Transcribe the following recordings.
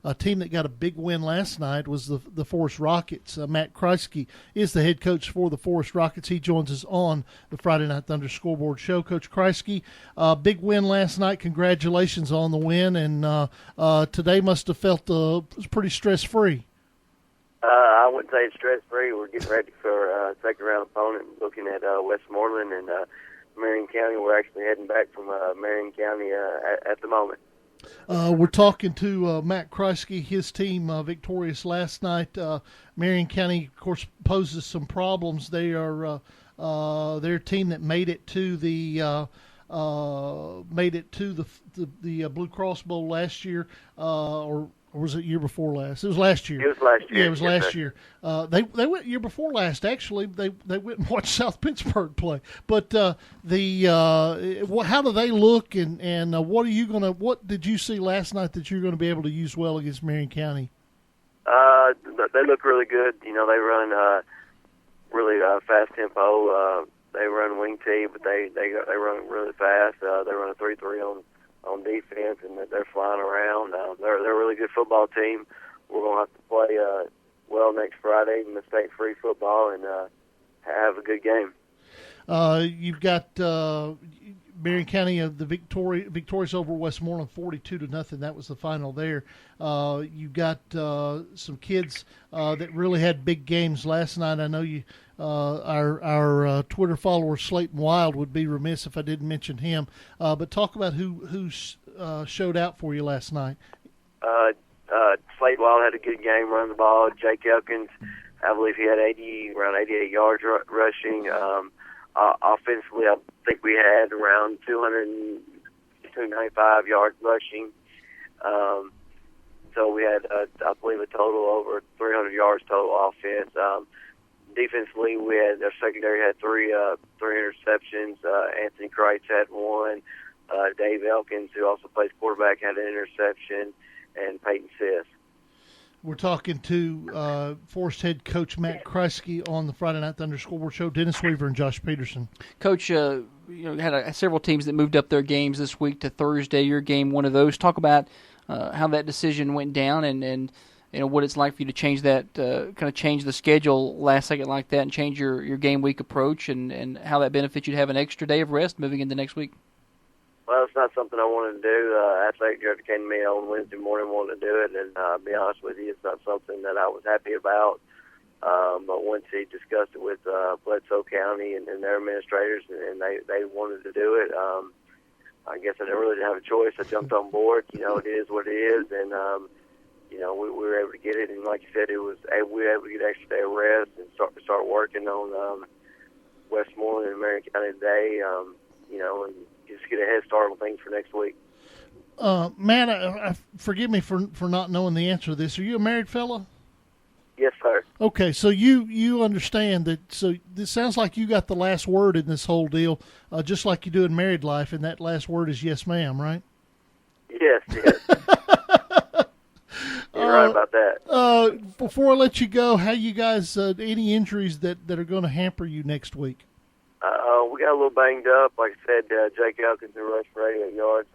A team that got a big win last night was the Forrest Rockets. Matt Kriesky is the head coach for the Forrest Rockets. He joins us on the Friday Night Thunder Scoreboard Show. Coach Kriesky, big win last night. Congratulations on the win, and today must have felt pretty stress-free. I wouldn't say it's stress-free. We're getting ready for a second-round opponent, looking at Westmoreland and Marion County. We're actually heading back from Marion County at the moment. We're talking to Matt Kriesky. His team victorious last night. Marion County, of course, poses some problems. They are they're a team that made it to the Blue Cross Bowl last year, or was it year before last? It was last year. It was last year. Yeah, it was last year. They went year before last. Actually, they went and watched South Pittsburgh play. But how do they look, and what did you see last night that you're going to be able to use well against Marion County? They look really good. You know, they run really fast tempo. They run wing tee, but they run really fast. They run a 3-3 on defense, and they're flying around. They're a really good football team. We're going to have to play well next Friday, mistake-free football, and have a good game. You've got Marion County victorious over Westmoreland 42-0. That was the final there. You've got some kids that really had big games last night. I know you. Our Twitter follower Slayton Wild would be remiss if I didn't mention him. But talk about who showed out for you last night. Slayton Wild had a good game running the ball. Jake Elkins, I believe he had around 88 yards rushing. Offensively, I think we had around 295 yards rushing. So we had, I believe, a total over 300 yards total offense. Defensively, our secondary had three interceptions. Anthony Kreitz had one. Dave Elkins, who also plays quarterback, had an interception, and Peyton Siss. We're talking to Forrest head coach Matt Kriesky on the Friday Night Thunder Scoreboard Show. Dennis Weaver and Josh Peterson. Coach, had several teams that moved up their games this week to Thursday. Your game, one of those. Talk about how that decision went down and what it's like for you to change that, kind of change the schedule last second like that, and change your game week approach, and how that benefits you to have an extra day of rest moving into next week. Well, it's not something I wanted to do. Athletic director came to me on Wednesday morning wanting to do it, and I'll be honest with you, it's not something that I was happy about. But once he discussed it with Bledsoe County and their administrators, and they wanted to do it, I guess I really didn't have a choice. I jumped on board. You know, it is what it is, and we were able to get it. And like you said, we were able to get an extra day of rest and start working on Westmoreland and Marion County today. And just get a head start on things for next week. Matt, forgive me for not knowing the answer to this. Are you a married fella? Yes, sir. Okay, so you understand that. So this sounds like you got the last word in this whole deal, just like you do in married life, and that last word is yes, ma'am, right? Yes. You're right about that. Before I let you go, how you guys? Any injuries that are going to hamper you next week? We got a little banged up. Like I said, Jake Elkins, who rushed for 88 yards,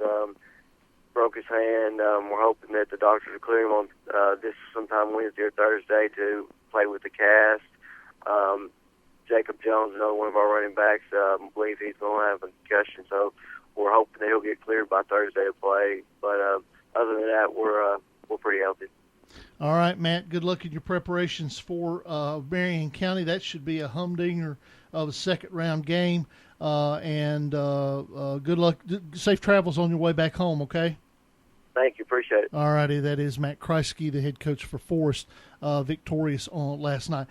broke his hand. We're hoping that the doctors will clear him on this sometime Wednesday or Thursday to play with the cast. Jacob Jones, another one of our running backs, I believe he's going to have a concussion, so we're hoping that he'll get cleared by Thursday to play. But other than that, we're pretty healthy. All right, Matt, good luck in your preparations for Marion County. That should be a humdinger of a second-round game. And good luck. Safe travels on your way back home, okay? Thank you. Appreciate it. All righty. That is Matt Kriesky, the head coach for Forrest, victorious on last night.